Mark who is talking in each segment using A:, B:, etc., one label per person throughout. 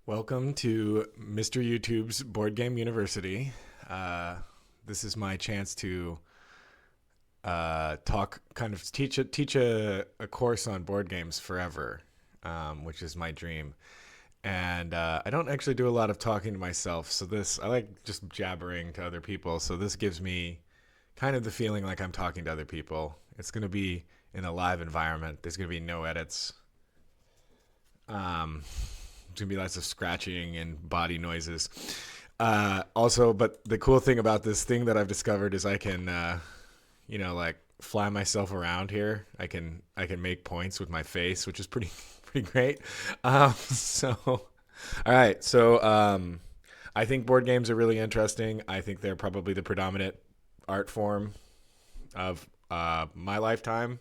A: Welcome to Mr. YouTube's Board Game University. This is my chance to teach a course on board games forever, which is my dream. And I don't actually do a lot of talking to myself, so I like just jabbering to other people. So this gives me kind of the feeling like I'm talking to other people. It's going to be in a live environment. There's going to be no edits. There's gonna be lots of scratching and body noises. But the cool thing about this thing that I've discovered is I can, like fly myself around here. I can make points with my face, which is pretty pretty great. All right. I think board games are really interesting. I think they're probably the predominant art form of my lifetime.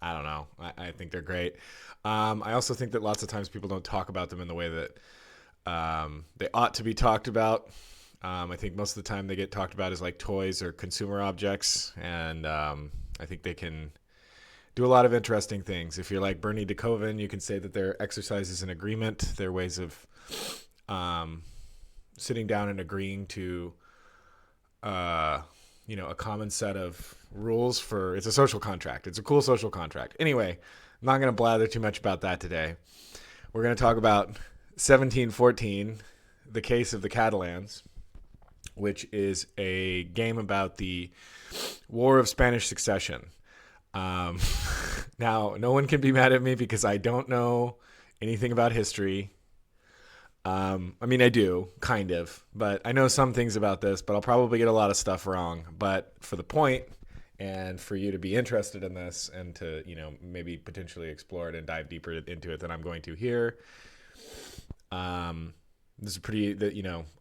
A: I don't know. I think they're great. I also think that lots of times people don't talk about them in the way that they ought to be talked about. I think most of the time they get talked about as like toys or consumer objects, and I think they can do a lot of interesting things. If you're like Bernie DeKoven, you can say that they're exercises in agreement. They're ways of sitting down and agreeing to a common set of rules for it's a social contract. It's a cool social contract. Anyway, I'm not going to blather too much about that today. We're going to talk about 1714, the case of the Catalans, which is a game about the War of Spanish Succession. Now, no one can be mad at me because I don't know anything about history. I do, kind of, but I know some things about this, but I'll probably get a lot of stuff wrong. But for the point and for you to be interested in this and to, maybe potentially explore it and dive deeper into it than I'm going to here, this is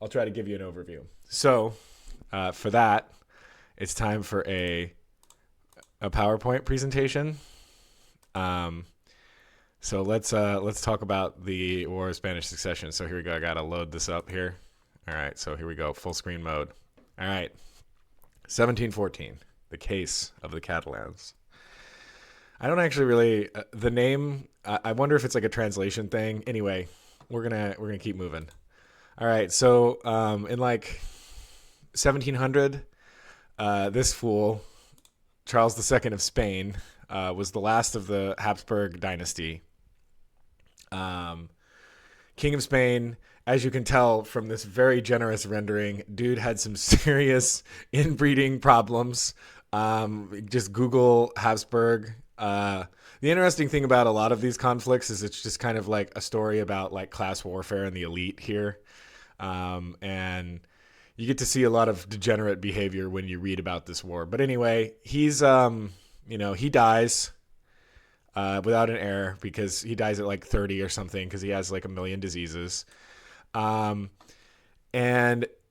A: I'll try to give you an overview. So for that, it's time for a PowerPoint presentation. So let's talk about the War of Spanish Succession. So here we go. I gotta load this up here. All right. So here we go. Full screen mode. All right. 1714, the case of the Catalans. I don't actually really the name. I wonder if it's like a translation thing. Anyway, we're gonna keep moving. All right. So in like 1700, this fool Charles II of Spain was the last of the Habsburg dynasty. King of Spain, as you can tell from this very generous rendering, dude had some serious inbreeding problems. Just Google Habsburg. The interesting thing about a lot of these conflicts is it's just kind of like a story about like class warfare and the elite here. And you get to see a lot of degenerate behavior when you read about this war. But anyway, he's, he dies without an heir because he dies at like 30 or something because he has like a million diseases. And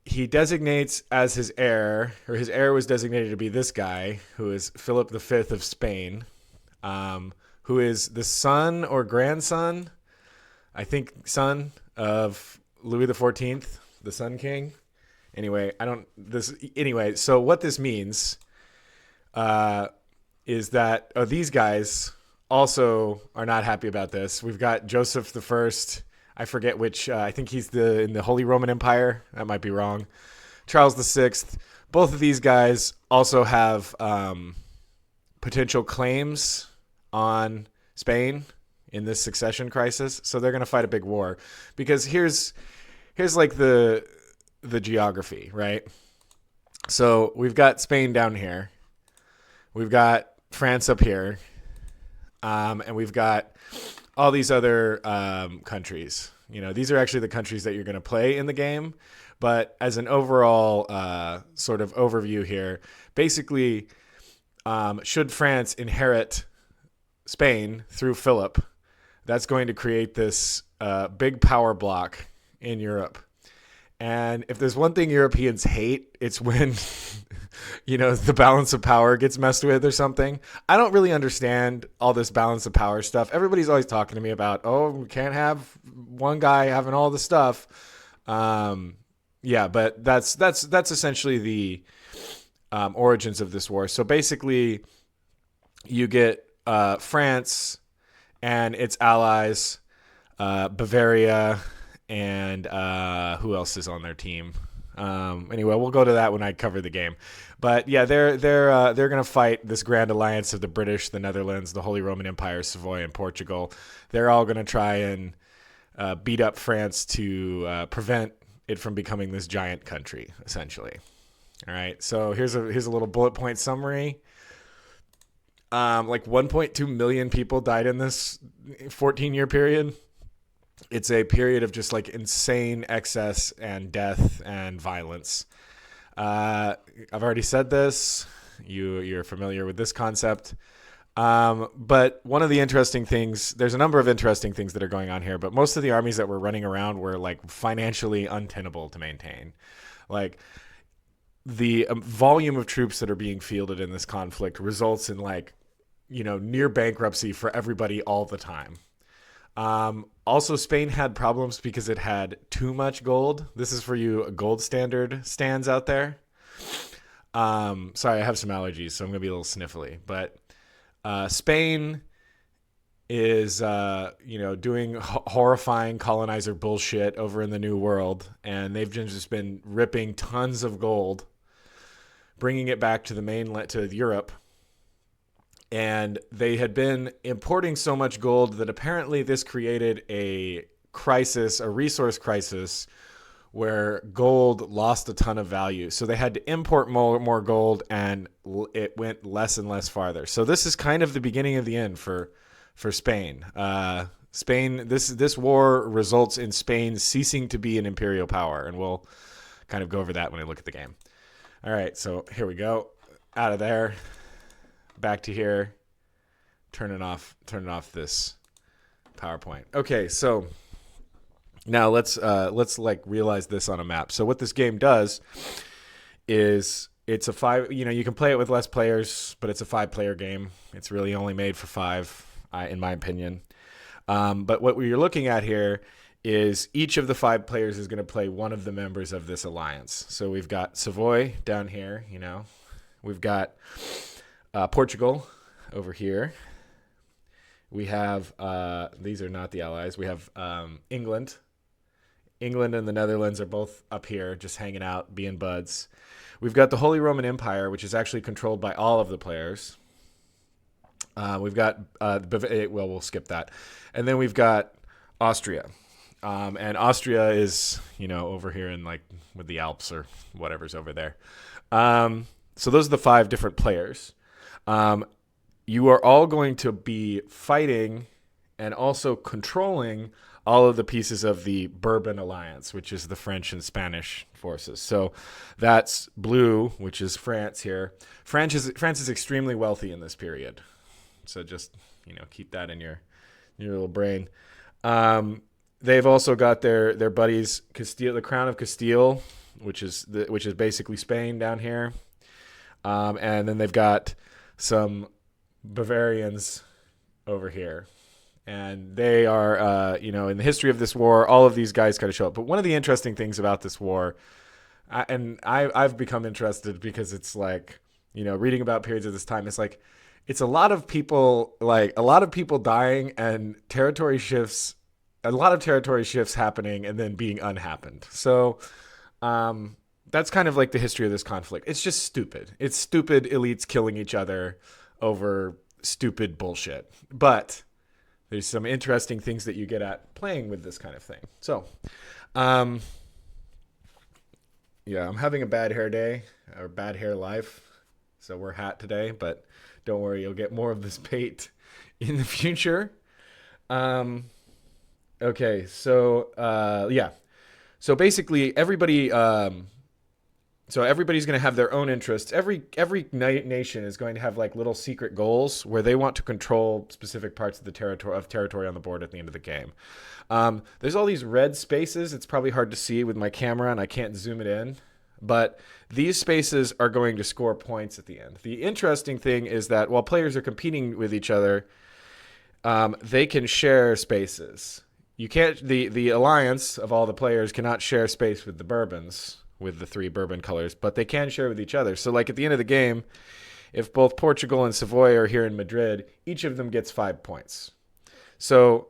A: he designates as his heir, or his heir was designated to be this guy, who is Philip V of Spain, who is the son or grandson, I think son of Louis XIV, the Sun King. Anyway, so what this means is that these guys also are not happy about this. We've got Joseph the First. I forget which. I think he's in the Holy Roman Empire. That might be wrong. Charles the Sixth. Both of these guys also have potential claims on Spain in this succession crisis. So they're going to fight a big war because here's like the geography, right? So we've got Spain down here. We've got France up here. And we've got all these other countries. These are actually the countries that you're going to play in the game. But as an overall sort of overview here, basically, should France inherit Spain through Philip, that's going to create this big power block in Europe. And if there's one thing Europeans hate, it's when, the balance of power gets messed with or something. I don't really understand all this balance of power stuff. Everybody's always talking to me about, we can't have one guy having all the stuff. But that's essentially the origins of this war. So basically, you get France and its allies, Bavaria and who else is on their team? Anyway, we'll go to that when I cover the game. But yeah, they're gonna fight this grand alliance of the British, the Netherlands, the Holy Roman Empire, Savoy, and Portugal. They're all gonna try and beat up France to prevent it from becoming this giant country, essentially. All right, so here's a little bullet point summary. Like 1.2 million people died in this 14-year period. It's a period of just like insane excess and death and violence. I've already said this. You're familiar with this concept. But one of the interesting things, there's a number of interesting things that are going on here, but most of the armies that were running around were like financially untenable to maintain. Like the volume of troops that are being fielded in this conflict results in like, near bankruptcy for everybody all the time. Also, Spain had problems because it had too much gold. This is for you gold standard stands out there. Sorry, I have some allergies, so I'm going to be a little sniffly. But Spain is, doing horrifying colonizer bullshit over in the New World. And they've just been ripping tons of gold, bringing it back to the mainland, to Europe. And they had been importing so much gold that apparently this created a crisis, a resource crisis, where gold lost a ton of value. So they had to import more gold, and it went less and less farther. So this is kind of the beginning of the end for Spain. Spain, this war results in Spain ceasing to be an imperial power, and we'll kind of go over that when I look at the game. All right, so here we go. Out of there. Back to here, turning off this PowerPoint. Okay, so now let's like realize this on a map. So what this game does is it's a 5. You can play it with less players, but it's a 5-player game. It's really only made for 5, in my opinion. But what you're looking at here is each of the 5 players is going to play one of the members of this alliance. So we've got Savoy down here. We've got Portugal over here. We have, these are not the allies. We have England. England and the Netherlands are both up here just hanging out, being buds. We've got the Holy Roman Empire, which is actually controlled by all of the players. We've got, we'll skip that. And then we've got Austria. And Austria is, over here in like with the Alps or whatever's over there. So those are the 5 different players. You are all going to be fighting and also controlling all of the pieces of the Bourbon Alliance, which is the French and Spanish forces. So that's blue, which is France here. France is extremely wealthy in this period. So just, keep that in your little brain. They've also got their buddies, Castile, the Crown of Castile, which is basically Spain down here. And then they've got some Bavarians over here. And they are, in the history of this war, all of these guys kind of show up. But one of the interesting things about this war, I've become interested because it's like, reading about periods of this time, it's like, it's a lot of people dying and a lot of territory shifts happening and then being unhappened. So, that's kind of like the history of this conflict. It's just stupid. It's stupid elites killing each other over stupid bullshit. But there's some interesting things that you get at playing with this kind of thing. So, I'm having a bad hair day or bad hair life. So we're hot today, but don't worry, you'll get more of this bait in the future. Okay, so So basically everybody So everybody's going to have their own interests. Every nation is going to have like little secret goals where they want to control specific parts of the territory on the board at the end of the game. There's all these red spaces. It's probably hard to see with my camera and I can't zoom it in. But these spaces are going to score points at the end. The interesting thing is that while players are competing with each other, they can share spaces. You can't. The alliance of all the players cannot share space with the Bourbons, with the 3 Bourbon colors, but they can share with each other. So like at the end of the game, if both Portugal and Savoy are here in Madrid, each of them gets 5 points. So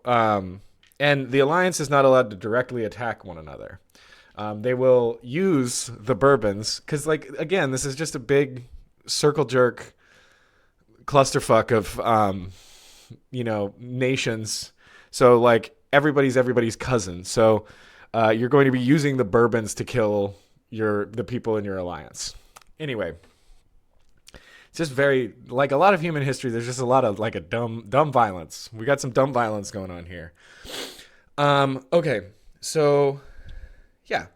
A: And the alliance is not allowed to directly attack one another. They will use the bourbons because, like, again, this is just a big circle jerk clusterfuck of, nations. So, like, everybody's cousin. So, you're going to be using the bourbons to kill the people in your alliance. Anyway, it's just very, like, a lot of human history. There's just a lot of, like, a dumb violence. We got some dumb violence going on here. Okay, so yeah.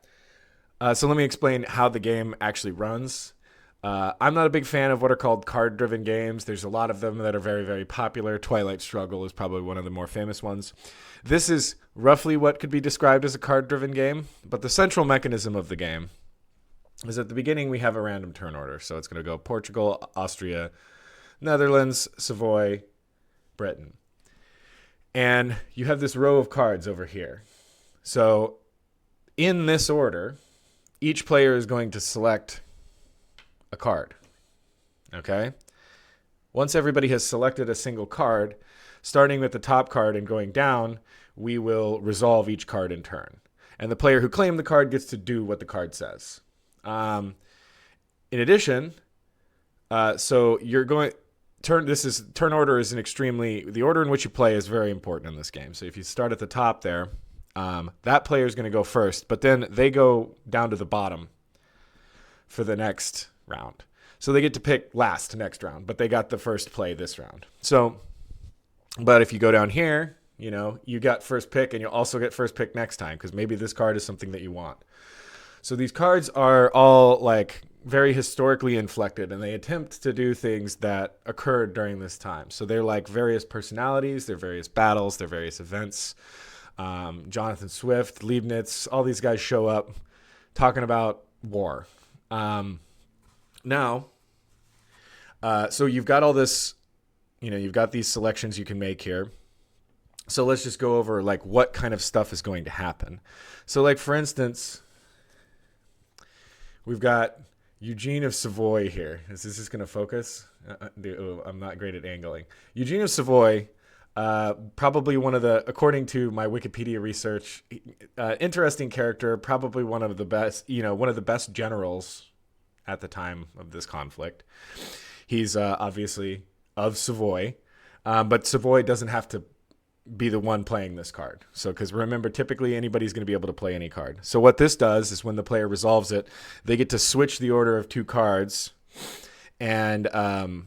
A: So let me explain how the game actually runs. I'm not a big fan of what are called card-driven games. There's a lot of them that are very, very popular. Twilight Struggle is probably one of the more famous ones. This is roughly what could be described as a card-driven game, but the central mechanism of the game is at the beginning we have a random turn order. So it's going to go Portugal, Austria, Netherlands, Savoy, Britain. And you have this row of cards over here. So in this order, each player is going to select a card. Okay? Once everybody has selected a single card, starting with the top card and going down, we will resolve each card in turn. And the player who claimed the card gets to do what the card says. In addition, so you're going turn order is the order in which you play is very important in this game. So if you start at the top there, that player is going to go first, but then they go down to the bottom for the next round. So they get to pick last next round, but they got the first play this round. So, but if you go down here, you got first pick, and you'll also get first pick next time because maybe this card is something that you want. So these cards are all like very historically inflected, and they attempt to do things that occurred during this time. So they're like various personalities, they're various battles, they're various events. Jonathan Swift, Leibniz, all these guys show up talking about war. Now, so you've got all this, you've got these selections you can make here. So let's just go over like what kind of stuff is going to happen. So like, for instance, we've got Eugene of Savoy here. Is this just going to focus? I'm not great at angling. Eugene of Savoy, probably according to my Wikipedia research, interesting character, probably one of the best generals at the time of this conflict. He's obviously of Savoy, but Savoy doesn't have to be the one playing this card. So, because remember, typically anybody's going to be able to play any card. So what this does is when the player resolves it, they get to switch the order of two cards. And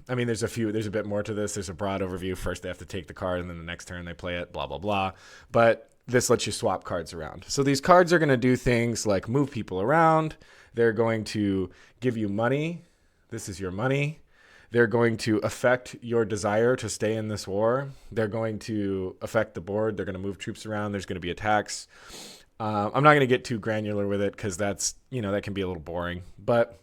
A: there's a bit more to this. There's a broad overview. First they have to take the card, and then the next turn they play it, blah, blah, blah. But this lets you swap cards around. So these cards are going to do things like move people around. They're going to give you money. This is your money. They're going to affect your desire to stay in this war. They're going to affect the board. They're going to move troops around. There's going to be attacks. I'm not going to get too granular with it because that can be a little boring. But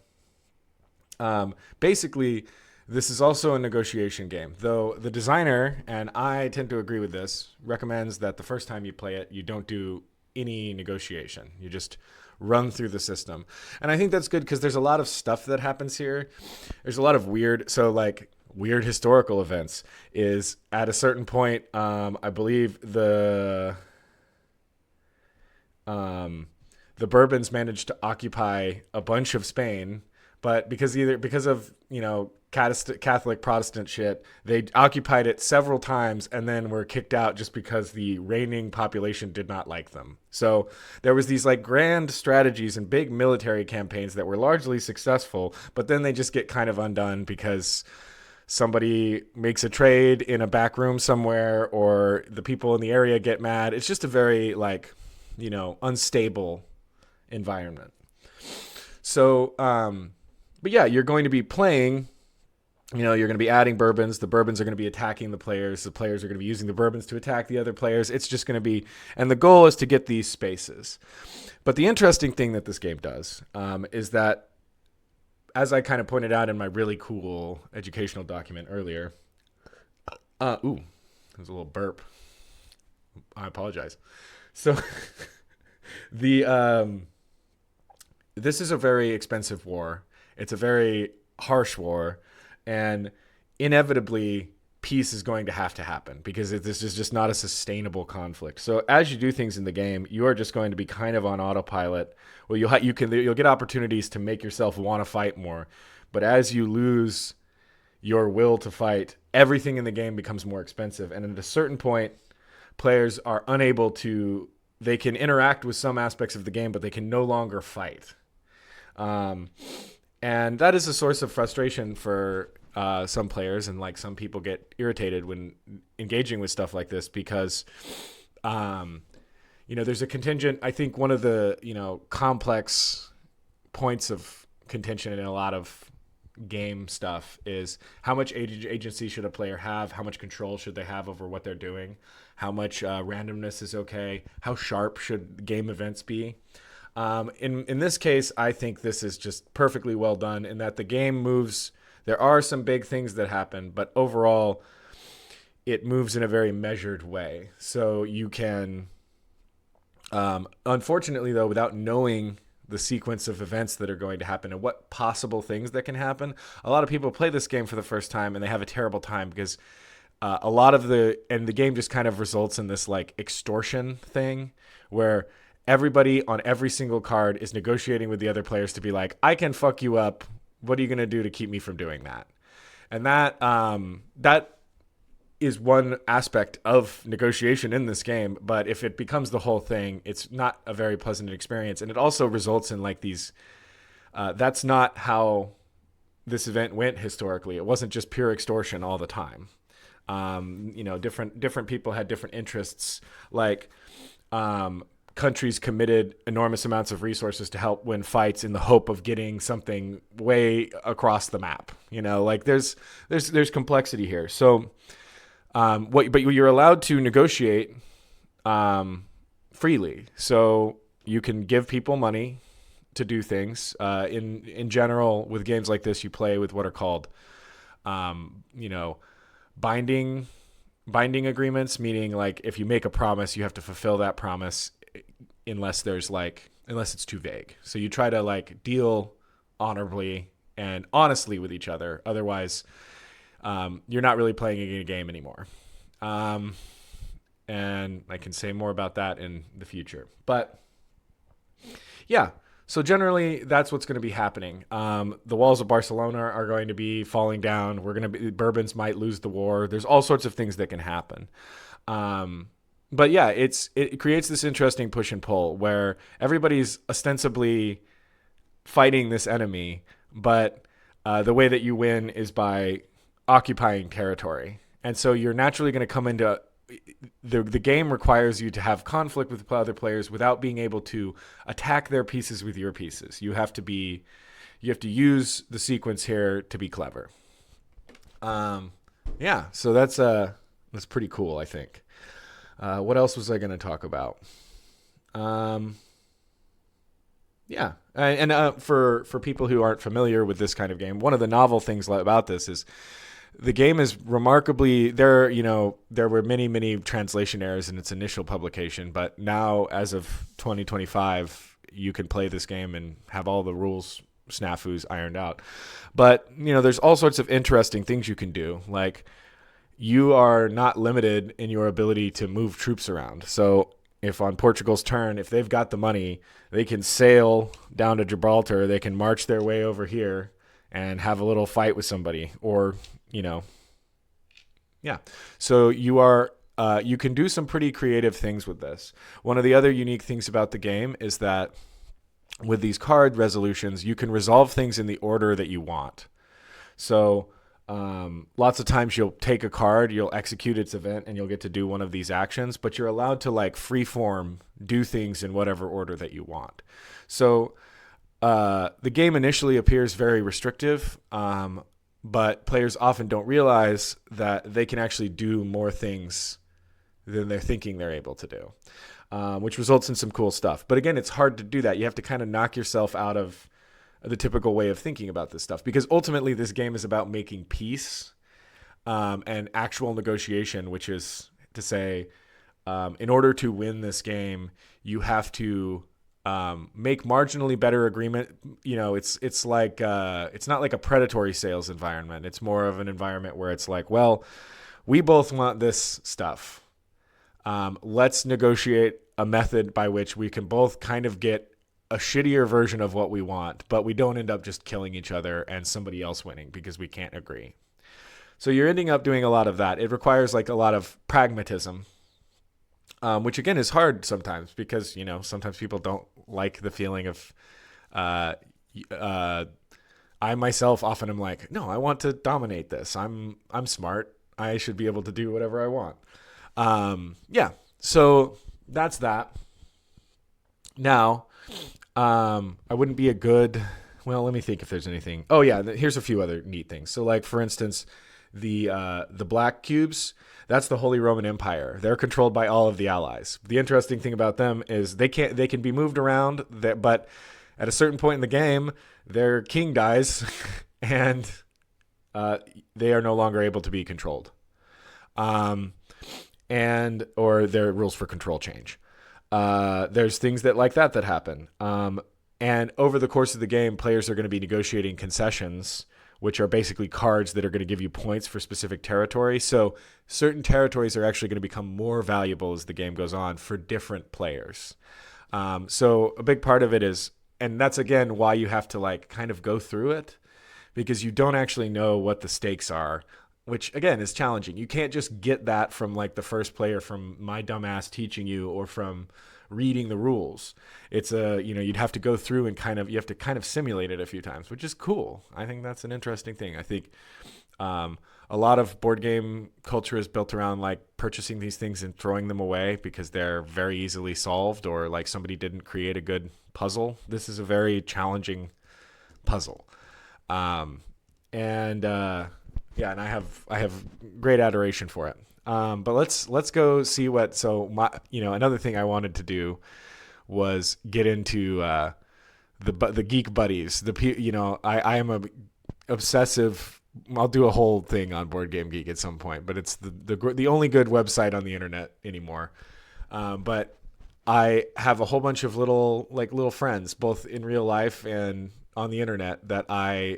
A: basically, this is also a negotiation game. Though the designer, and I tend to agree with this, recommends that the first time you play it, you don't do any negotiation. You just run through the system. And I think that's good because there's a lot of stuff that happens here. There's a lot of weird historical events. Is at a certain point, I believe the Bourbons managed to occupy a bunch of Spain, but because of Catholic Protestant shit, they occupied it several times and then were kicked out just because the reigning population did not like them. So there was these like grand strategies and big military campaigns that were largely successful, but then they just get kind of undone because somebody makes a trade in a back room somewhere, or the people in the area get mad. It's just a very unstable environment. So, but yeah, you're going to be playing, you're going to be adding bourbons. The bourbons are going to be attacking the players. The players are going to be using the bourbons to attack the other players. It's just going to be, and the goal is to get these spaces. But the interesting thing that this game does is that, as I kind of pointed out in my really cool educational document earlier, there was a little burp. I apologize. So this is a very expensive war. It's a very harsh war, and inevitably peace is going to happen because this is just not a sustainable conflict. So as you do things in the game, you are just going to be kind of on autopilot. Well, you'll get opportunities to make yourself want to fight more, but as you lose your will to fight, everything in the game becomes more expensive. And at a certain point, players are unable to. They can interact with some aspects of the game, but they can no longer fight. And that is a source of frustration for some players, and like some people get irritated when engaging with stuff like this because, there's a contingent. I think one of the complex points of contention in a lot of game stuff is how much agency should a player have, how much control should they have over what they're doing, how much randomness is okay, how sharp should game events be. In this case, I think this is just perfectly well done in that the game moves. There are some big things that happen, but overall it moves in a very measured way. So you can, unfortunately though, without knowing the sequence of events that are going to happen and what possible things that can happen, a lot of people play this game for the first time and they have a terrible time because a lot of the game just kind of results in this like extortion thing where everybody on every single card is negotiating with the other players to be like, I can fuck you up. What are you going to do to keep me from doing that? And that is one aspect of negotiation in this game. But if it becomes the whole thing, it's not a very pleasant experience. And it also results in like these, that's not how this event went historically. It wasn't just pure extortion all the time. Different people had different interests, like, countries committed enormous amounts of resources to help win fights in the hope of getting something way across the map. There's complexity here. So, but you're allowed to negotiate, freely. So you can give people money to do things. In general, with games like this, you play with what are called, binding agreements, meaning like if you make a promise, you have to fulfill that promise unless it's too vague. So you try to like deal honorably and honestly with each other. Otherwise, you're not really playing a game anymore. And I can say more about that in the future. But yeah, so generally that's what's going to be happening. The walls of Barcelona are going to be falling down. Bourbons might lose the war. There's all sorts of things that can happen. But yeah, it creates this interesting push and pull where everybody's ostensibly fighting this enemy, but the way that you win is by occupying territory. And so you're naturally going to come into the game requires you to have conflict with other players without being able to attack their pieces with your pieces. You have to use the sequence here to be clever. Yeah, so that's pretty cool, I think. What else was I going to talk about? Yeah. And for people who aren't familiar with this kind of game, one of the novel things about this is the game is remarkably there were many, many translation errors in its initial publication, but now as of 2025, you can play this game and have all the rules snafus ironed out. But, there's all sorts of interesting things you can do. Like, you are not limited in your ability to move troops around. So if on Portugal's turn, if they've got the money, they can sail down to Gibraltar, they can march their way over here and have a little fight with somebody, or, yeah. So you can do some pretty creative things with this. One of the other unique things about the game is that with these card resolutions, you can resolve things in the order that you want. So lots of times you'll take a card, you'll execute its event, and you'll get to do one of these actions, but you're allowed to like freeform do things in whatever order that you want. So the game initially appears very restrictive, but players often don't realize that they can actually do more things than they're thinking they're able to do, which results in some cool stuff. But again, it's hard to do that. You have to kind of knock yourself out of the typical way of thinking about this stuff, because ultimately this game is about making peace and actual negotiation, which is to say, in order to win this game, you have to make marginally better agreement. It's like it's not like a predatory sales environment. It's more of an environment where it's like, well, we both want this stuff. Let's negotiate a method by which we can both kind of get a shittier version of what we want, but we don't end up just killing each other and somebody else winning because we can't agree. So you're ending up doing a lot of that. It requires like a lot of pragmatism, which again is hard sometimes because, sometimes people don't like the feeling of, I myself often am like, no, I want to dominate this. I'm smart. I should be able to do whatever I want. Yeah. So that's that. Now, I wouldn't be a good, well, let me think if there's anything. Oh yeah. Here's a few other neat things. So like, for instance, the black cubes, that's the Holy Roman Empire. They're controlled by all of the allies. The interesting thing about them is they can be moved around, but at a certain point in the game, their king dies and they are no longer able to be controlled. Or their rules for control change. There's things like that happen. And over the course of the game, players are going to be negotiating concessions, which are basically cards that are going to give you points for specific territory. So certain territories are actually going to become more valuable as the game goes on for different players. So a big part of it is, and that's again why you have to like kind of go through it, because you don't actually know what the stakes are, which again is challenging. You can't just get that from like the first player from my dumbass teaching you or from reading the rules. It's you'd have to go through and you have to kind of simulate it a few times, which is cool. I think that's an interesting thing. I think a lot of board game culture is built around like purchasing these things and throwing them away because they're very easily solved, or like somebody didn't create a good puzzle. This is a very challenging puzzle. And I have great adoration for it. But let's go see what. So another thing I wanted to do was get into the geek buddies. I am a obsessive. I'll do a whole thing on Board Game Geek at some point, but it's the only good website on the internet anymore. But I have a whole bunch of little friends, both in real life and on the internet, that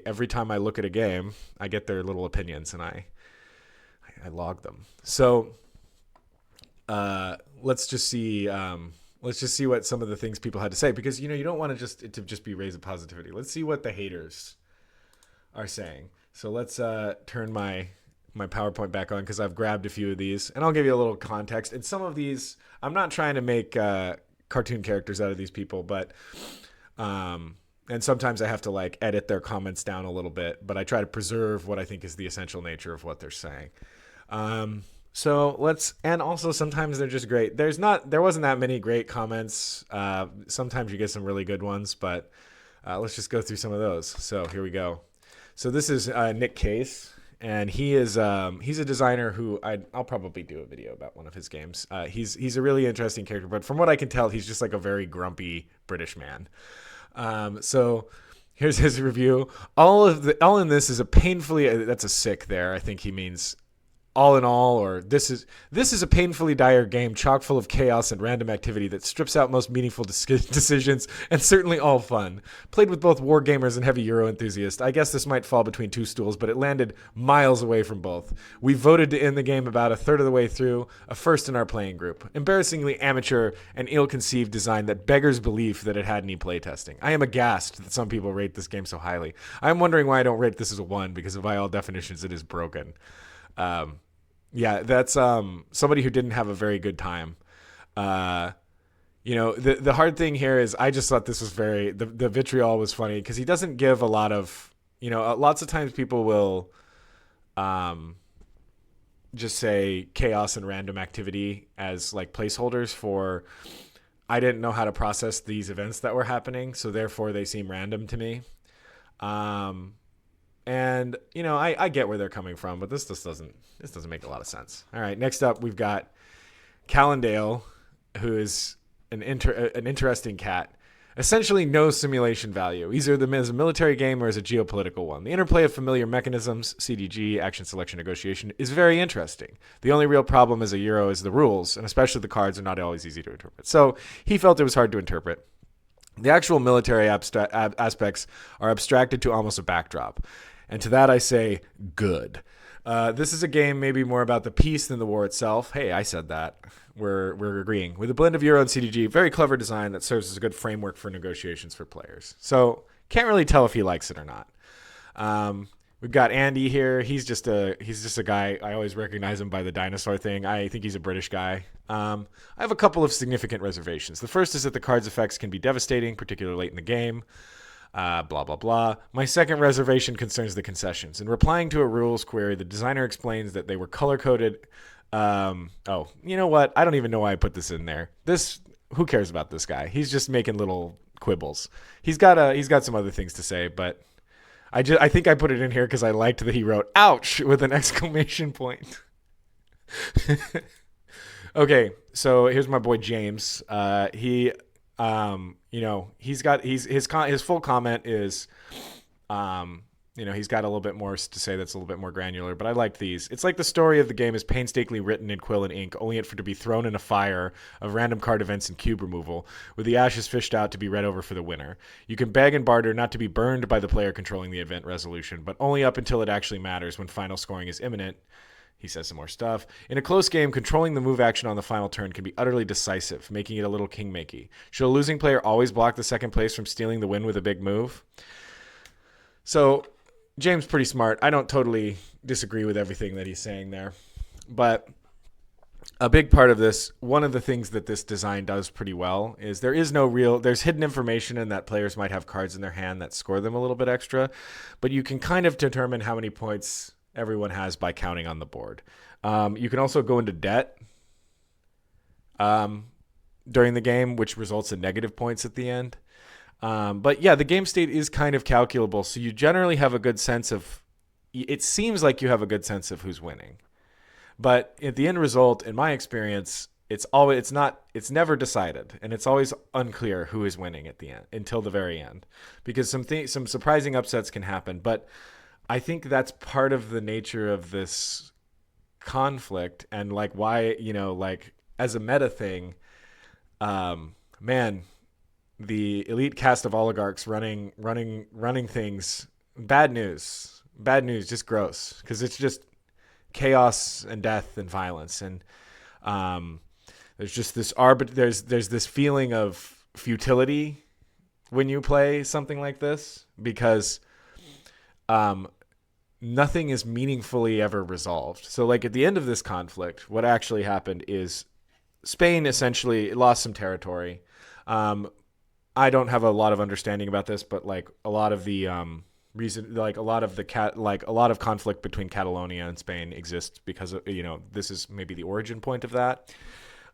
A: every time I look at a game, I get their little opinions and I log them. So let's just see what some of the things people had to say, because you don't want to just be raised of positivity. Let's see what the haters are saying. So let's turn my PowerPoint back on, because I've grabbed a few of these, and I'll give you a little context. And some of these, I'm not trying to make cartoon characters out of these people, but and sometimes I have to like edit their comments down a little bit, but I try to preserve what I think is the essential nature of what they're saying. And also sometimes they're just great. There wasn't that many great comments. Sometimes you get some really good ones, but let's just go through some of those. So here we go. So this is Nick Case, and he's a designer who I'll probably do a video about one of his games. He's a really interesting character, but from what I can tell, he's just like a very grumpy British man. So here's his review. All in this is that's a sick there. I think he means all in all, or this is a painfully dire game chock full of chaos and random activity that strips out most meaningful decisions and certainly all fun. Played with both war gamers and heavy Euro enthusiasts. I guess this might fall between two stools, but it landed miles away from both. We voted to end the game about a third of the way through, a first in our playing group. Embarrassingly amateur and ill-conceived design that beggars belief that it had any playtesting. I am aghast that some people rate this game so highly. I'm wondering why I don't rate this as a 1, because by all definitions it is broken. Yeah, that's somebody who didn't have a very good time. The hard thing here is I just thought this was the vitriol was funny, because he doesn't give a lot of, lots of times people will just say chaos and random activity as like placeholders for, I didn't know how to process these events that were happening, so therefore they seem random to me. And I get where they're coming from, but this doesn't make a lot of sense. All right, next up we've got Calendale, who is an interesting cat. Essentially no simulation value, either as a military game or as a geopolitical one. The interplay of familiar mechanisms, CDG, action selection, negotiation, is very interesting. The only real problem as a Euro is the rules, and especially the cards are not always easy to interpret. So he felt it was hard to interpret. The actual military aspects are abstracted to almost a backdrop. And to that I say, good. This is a game maybe more about the peace than the war itself. Hey, I said that. We're agreeing. With a blend of Euro and CDG, very clever design that serves as a good framework for negotiations for players. So can't really tell if he likes it or not. We've got Andy here. He's just a guy. I always recognize him by the dinosaur thing. I think he's a British guy. I have a couple of significant reservations. The first is that the card's effects can be devastating, particularly late in the game. Blah, blah, blah. My second reservation concerns the concessions. In replying to a rules query, the designer explains that they were color-coded. You know what? I don't even know why I put this in there. Who cares about this guy? He's just making little quibbles. He's got some other things to say, but I think I put it in here because I liked that he wrote "ouch" with an exclamation point. Okay, so here's my boy James. His full comment is, he's got a little bit more to say that's a little bit more granular, but I liked these. It's like the story of the game is painstakingly written in quill and ink, only for it to be thrown in a fire of random card events and cube removal, with the ashes fished out to be read over for the winner. You can beg and barter not to be burned by the player controlling the event resolution, but only up until it actually matters when final scoring is imminent. He says some more stuff. In a close game, controlling the move action on the final turn can be utterly decisive, making it a little king-makey. Should a losing player always block the second place from stealing the win with a big move? So, James pretty smart. I don't totally disagree with everything that he's saying there. But a big part of this, one of the things that this design does pretty well is there's hidden information in that players might have cards in their hand that score them a little bit extra, but you can kind of determine how many points everyone has by counting on the board. You can also go into debt during the game, which results in negative points at the end. But yeah, the game state is kind of calculable, so you generally have a good sense of. It seems like you have a good sense of who's winning, but at the end result, in my experience, it's never decided, and it's always unclear who is winning at the end until the very end, because some surprising upsets can happen, but. I think that's part of the nature of this conflict and like why, as a meta thing, the elite cast of oligarchs running things, bad news, just gross. 'Cause it's just chaos and death and violence. And, there's just this there's this feeling of futility when you play something like this because, nothing is meaningfully ever resolved. So like at the end of this conflict, what actually happened is Spain essentially lost some territory. I don't have a lot of understanding about this, but like a lot of the reason, like a lot of conflict between Catalonia and Spain exists because of, this is maybe the origin point of that.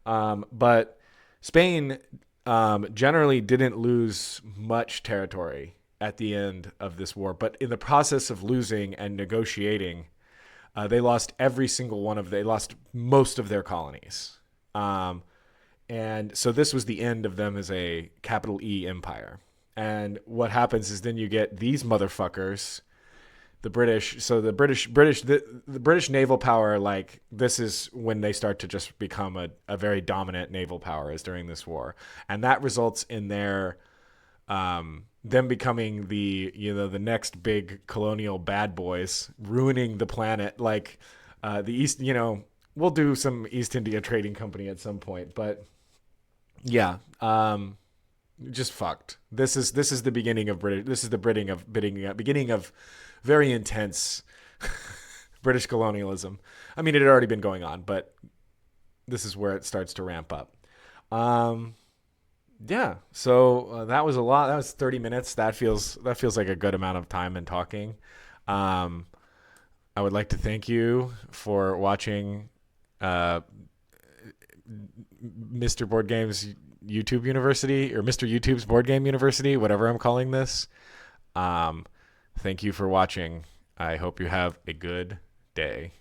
A: But Spain generally didn't lose much territory at the end of this war, but in the process of losing and negotiating, they lost they lost most of their colonies. And so this was the end of them as a capital E empire. And what happens is then you get these motherfuckers, the British. So the British naval power, like this is when they start to just become a very dominant naval power is during this war. And that results in their, them becoming the next big colonial bad boys, ruining the planet. Like the East, we'll do some East India Trading Company at some point, but yeah, just fucked. This is the beginning of British. This is the beginning of very intense British colonialism. I mean, it had already been going on, but this is where it starts to ramp up. Yeah, so that was a lot. That was 30 minutes. That feels like a good amount of time and talking. I would like to thank you for watching Mr. Board Games YouTube University, or Mr. YouTube's Board Game University, whatever I'm calling this. Thank you for watching. I hope you have a good day.